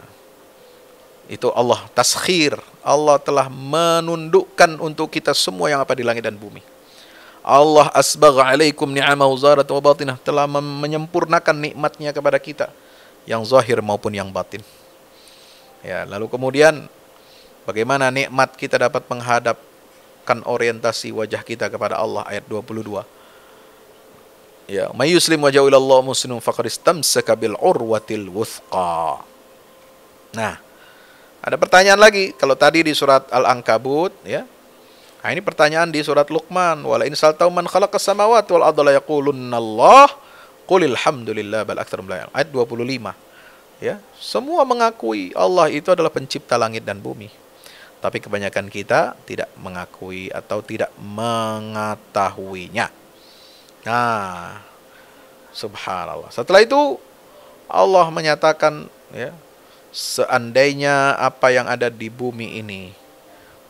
[SPEAKER 1] Itu Allah taskhir. Allah telah menundukkan untuk kita semua yang apa di langit dan bumi. Allah asbagha alaikum ni'amahu zahiratan wa batinah, telah menyempurnakan nikmatnya kepada kita yang zahir maupun yang batin. Ya, lalu kemudian bagaimana nikmat kita dapat menghadapkan orientasi wajah kita kepada Allah, ayat 22. Ya, may yuslim wajhahu ila Allah muslimun faqad istamsaka bil urwatil wuthqa. Nah, ada pertanyaan lagi. Kalau tadi di surat Al-Ankabut, ya. Nah, ini pertanyaan di surat Luqman, wala in saltau man khalaqas samawati wal arda la yaqulunna Allah qulil hamdulillah bal aktsarum la ya'lamun. Ayat 25. Ya, semua mengakui Allah itu adalah pencipta langit dan bumi. Tapi kebanyakan kita tidak mengakui atau tidak mengetahuinya. Nah, subhanallah. Setelah itu Allah menyatakan, ya, seandainya apa yang ada di bumi ini,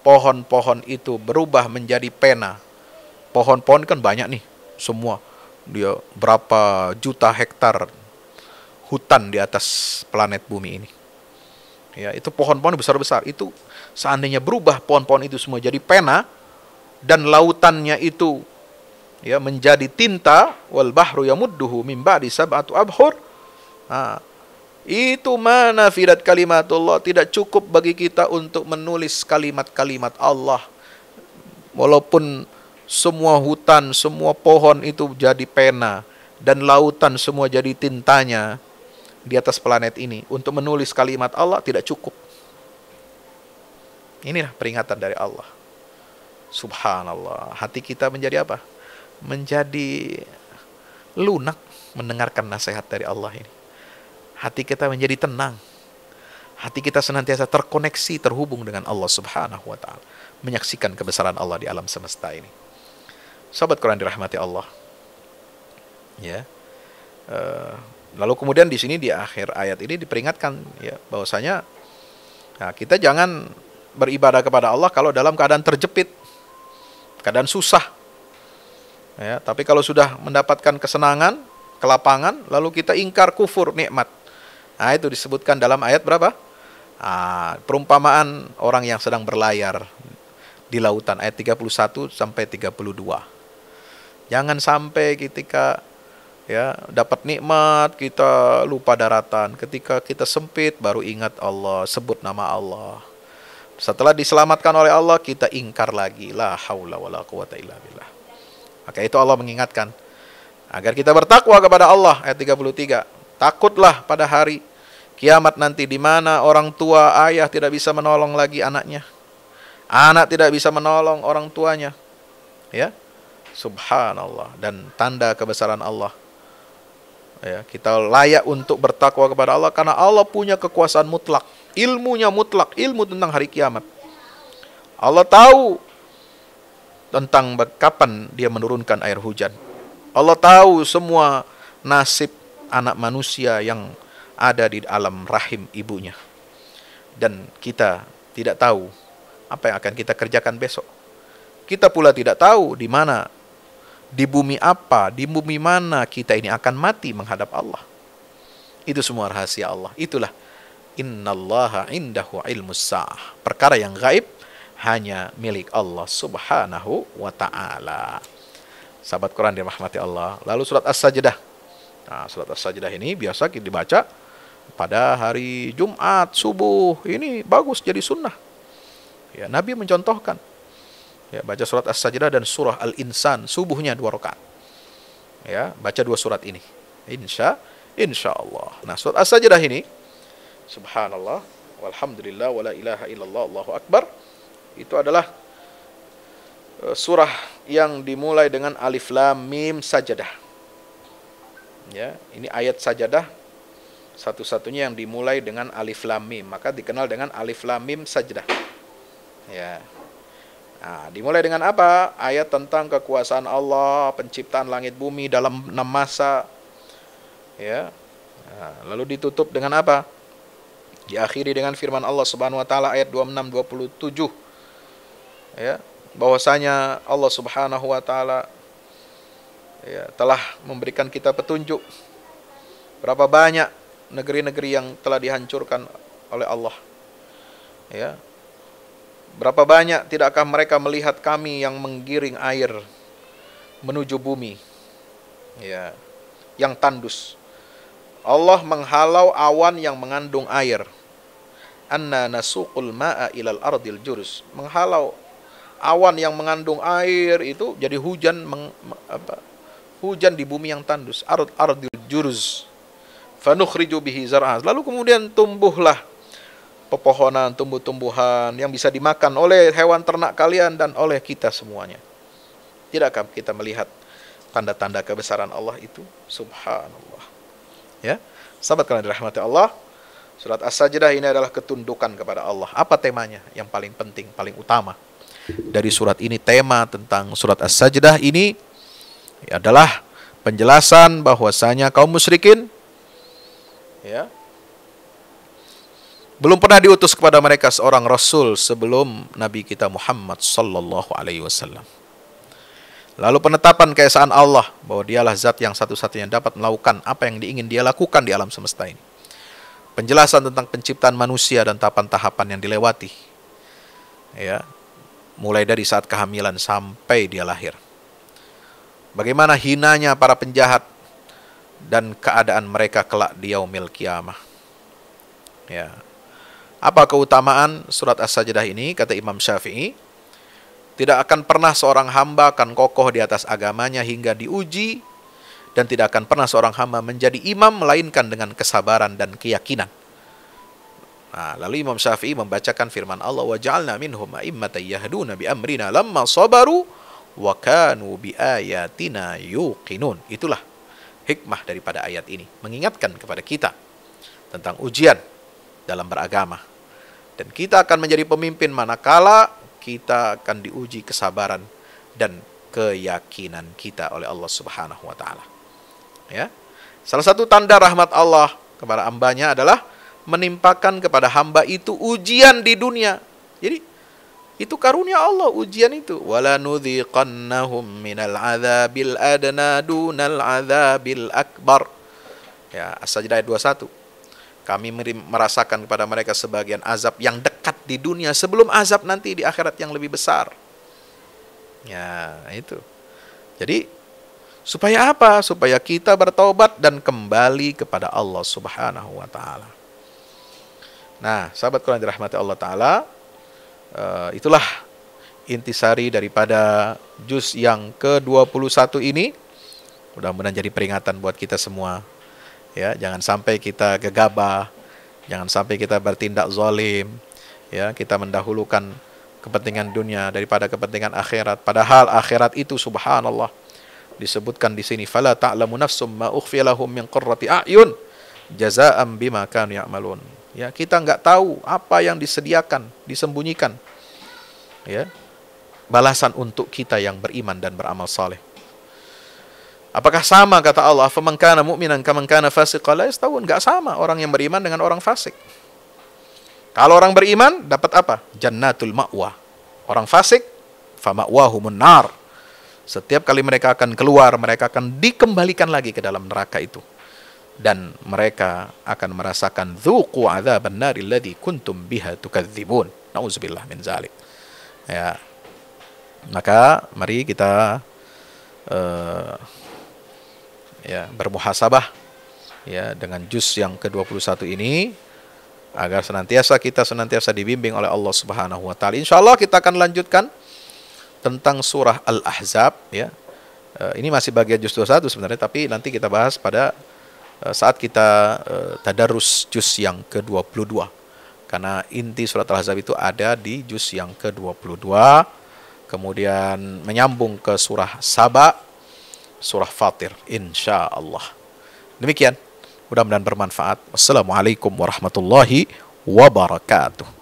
[SPEAKER 1] pohon-pohon itu berubah menjadi pena. Pohon-pohon kan banyak nih, semua. Dia berapa juta hektar hutan di atas planet bumi ini. Ya, itu pohon-pohon besar-besar. Itu seandainya berubah pohon-pohon itu semua jadi pena dan lautannya itu, ya, menjadi tinta, wal bahru yamudduhu min ba'di sab'atu abhur. Nah, itu mana fidat kalimatullah, tidak cukup bagi kita untuk menulis kalimat-kalimat Allah. Walaupun semua hutan, semua pohon itu jadi pena dan lautan semua jadi tintanya di atas planet ini, untuk menulis kalimat Allah tidak cukup. Inilah peringatan dari Allah. Subhanallah. Hati kita menjadi apa? Menjadi lunak mendengarkan nasihat dari Allah ini. Hati kita menjadi tenang. Hati kita senantiasa terkoneksi, terhubung dengan Allah Subhanahu wa ta'ala, menyaksikan kebesaran Allah di alam semesta ini. Sahabat Quran dirahmati Allah. Ya. Lalu kemudian di sini di akhir ayat ini diperingatkan, ya, bahwasanya, nah, kita jangan beribadah kepada Allah kalau dalam keadaan terjepit, keadaan susah. Ya, tapi kalau sudah mendapatkan kesenangan, kelapangan, lalu kita ingkar, kufur nikmat. Nah, itu disebutkan dalam ayat berapa? Perumpamaan orang yang sedang berlayar di lautan, ayat 31 sampai 32. Jangan sampai ketika, ya, dapat nikmat kita lupa daratan. Ketika kita sempit baru ingat Allah, sebut nama Allah. Setelah diselamatkan oleh Allah kita ingkar lagi. La haula wala quwata illa billah. Maka itu Allah mengingatkan agar kita bertakwa kepada Allah, ayat 33. Takutlah pada hari kiamat nanti di mana orang tua, ayah tidak bisa menolong lagi anaknya. Anak tidak bisa menolong orang tuanya. Ya. Subhanallah. Dan tanda kebesaran Allah. Ya, kita layak untuk bertakwa kepada Allah karena Allah punya kekuasaan mutlak, ilmunya mutlak, ilmu tentang hari kiamat. Allah tahu tentang kapan dia menurunkan air hujan. Allah tahu semua nasib anak manusia yang ada di alam rahim ibunya. Dan kita tidak tahu apa yang akan kita kerjakan besok. Kita pula tidak tahu di mana, di bumi apa, di bumi mana kita ini akan mati menghadap Allah. Itu semua rahasia Allah. Itulah innallaha indahu ilmus sa'ah. Perkara yang gaib hanya milik Allah Subhanahu wa ta'ala. Sahabat Quran dirahmati Allah. Lalu surat As-Sajdah. Nah, surat As-Sajdah ini biasa kita dibaca pada hari Jumat subuh. Ini bagus jadi sunnah. Ya, Nabi mencontohkan. Ya, baca surat As-Sajdah dan surah Al-Insan subuhnya 2 rakaat. Ya, baca 2 surat ini. Insya Allah. Nah, surat As-Sajdah ini, subhanallah, walhamdulillah wala ilaha illallah Allahu akbar. Itu adalah surah yang dimulai dengan alif lam mim sajadah. Ya, ini ayat sajadah satu-satunya yang dimulai dengan alif lam mim, maka dikenal dengan alif lam mim sajadah. Ya. Nah, dimulai dengan apa? Ayat tentang kekuasaan Allah, penciptaan langit bumi dalam 6 masa. Ya. Nah, lalu ditutup dengan apa? Diakhiri dengan firman Allah Subhanahu wa taala ayat 26 27. Ya, bahwasanya Allah Subhanahu wa taala ya, telah memberikan kita petunjuk. Berapa banyak negeri-negeri yang telah dihancurkan oleh Allah. Ya. Berapa banyak tidakkah mereka melihat kami yang menggiring air menuju bumi, ya, yang tandus. Allah menghalau awan yang mengandung air. Anna nasuqul ma'a ilal ardil jurus. Menghalau awan yang mengandung air itu jadi hujan, hujan di bumi yang tandus. Ardil jurus. Fanukhriju bihi zar'a. Lalu kemudian tumbuhlah pepohonan, tumbuh-tumbuhan yang bisa dimakan oleh hewan ternak kalian dan oleh kita semuanya. Tidakkah kita melihat tanda-tanda kebesaran Allah itu? Subhanallah. Ya, sahabat kalian dirahmati Allah, surat As-Sajdah ini adalah ketundukan kepada Allah. Apa temanya? Yang paling penting, paling utama dari surat ini, tema tentang surat As-Sajdah ini adalah penjelasan bahwasanya kaum musyrikin, ya, belum pernah diutus kepada mereka seorang rasul sebelum Nabi kita Muhammad sallallahu alaihi wasallam. Lalu penetapan keesaan Allah bahwa dialah zat yang satu-satunya dapat melakukan apa yang diingin dia lakukan di alam semesta ini. Penjelasan tentang penciptaan manusia dan tahapan-tahapan yang dilewati. Ya, mulai dari saat kehamilan sampai dia lahir. Bagaimana hinanya para penjahat dan keadaan mereka kelak di yaumil qiyamah. Ya. Apa keutamaan surat As-Sajdah ini? Kata Imam Syafi'i, tidak akan pernah seorang hamba akan kokoh di atas agamanya hingga diuji, dan tidak akan pernah seorang hamba menjadi imam melainkan dengan kesabaran dan keyakinan. Nah, lalu Imam Syafi'i membacakan firman Allah, wa ja'alna minhum a'immatan yahduna bi amrina lamma sabaru wa kanu bi ayatina yuqinun. Itulah hikmah daripada ayat ini, mengingatkan kepada kita tentang ujian dalam beragama. Dan kita akan menjadi pemimpin manakala kita akan diuji kesabaran dan keyakinan kita oleh Allah Subhanahu wa taala. Ya. Salah satu tanda rahmat Allah kepada hambanya adalah menimpakan kepada hamba itu ujian di dunia. Jadi itu karunia Allah, ujian itu. Wala nudhiqannahum minal adzabil adna dunal adzabil akbar. Ya, As-Sajdah ayat 21. Kami merasakan kepada mereka sebagian azab yang dekat di dunia sebelum azab nanti di akhirat yang lebih besar. Ya, itu. Jadi, supaya apa? Supaya kita bertaubat dan kembali kepada Allah Subhanahu wa taala. Nah, sahabat Quran dirahmati Allah taala, itulah intisari daripada juz yang ke-21 ini. Mudah-mudahan jadi peringatan buat kita semua. Ya, jangan sampai kita gegabah, jangan sampai kita bertindak zalim, ya, kita mendahulukan kepentingan dunia daripada kepentingan akhirat. Padahal akhirat itu subhanallah disebutkan di sini, fala ta'lamu nafsum ma ukhfiya lahum min qurrati a'yun jazaa'an bima kanu ya'malun. Ya, kita enggak tahu apa yang disediakan, disembunyikan. Ya. Balasan untuk kita yang beriman dan beramal saleh. Apakah sama kata Allah, faman kana mu'minan kaman kana fasiqan la yastawun? Enggak sama orang yang beriman dengan orang fasik. Kalau orang beriman dapat apa? Jannatul ma'wa. Orang fasik fa ma'wahumun nar. Setiap kali mereka akan keluar, mereka akan dikembalikan lagi ke dalam neraka itu. Dan mereka akan merasakan dzuqu adzaban naril ladzi kuntum biha tukadzibun. Nauzubillah min zalik. Ya. Maka mari kita bermuhasabah ya dengan juz yang ke-21 ini agar kita senantiasa dibimbing oleh Allah Subhanahu wa taala. Insyaallah kita akan lanjutkan tentang surah Al-Ahzab ya. Ini masih bagian juz 21 sebenarnya, tapi nanti kita bahas pada saat kita tadarus juz yang ke-22. Karena inti surat Al-Ahzab itu ada di juz yang ke-22, kemudian menyambung ke surah Saba, surah Fatir, insya Allah. Demikian, mudah-mudahan bermanfaat. Wassalamualaikum warahmatullahi wabarakatuh.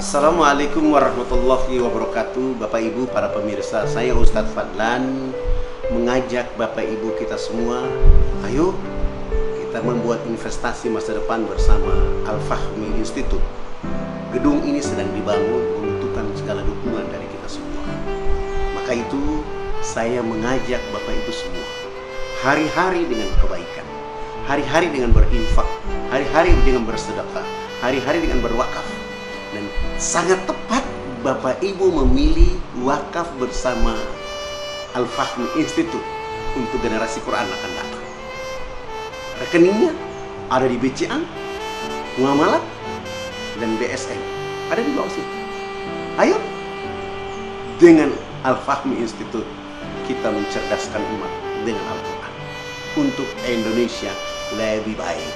[SPEAKER 2] Assalamualaikum warahmatullahi wabarakatuh. Bapak Ibu para pemirsa, saya Ustadz Fadlan mengajak Bapak Ibu kita semua, ayo kita membuat investasi masa depan bersama Al-Fahmi Institute. Gedung ini sedang dibangun, membutuhkan segala dukungan dari kita semua. Maka itu saya mengajak Bapak Ibu semua, hari-hari dengan kebaikan, hari-hari dengan berinfak, hari-hari dengan bersedekah, hari-hari dengan berwakaf. Dan sangat tepat Bapak Ibu memilih wakaf bersama Al-Fahmi Institute untuk generasi Quran akan datang. Rekeningnya ada di BCA, Muamalat, dan BSN. Ada di bawah sini. Ayo, dengan Al-Fahmi Institute kita mencerdaskan umat dengan Al-Quran untuk Indonesia lebih baik.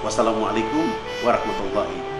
[SPEAKER 2] Wassalamualaikum warahmatullahi wabarakatuh.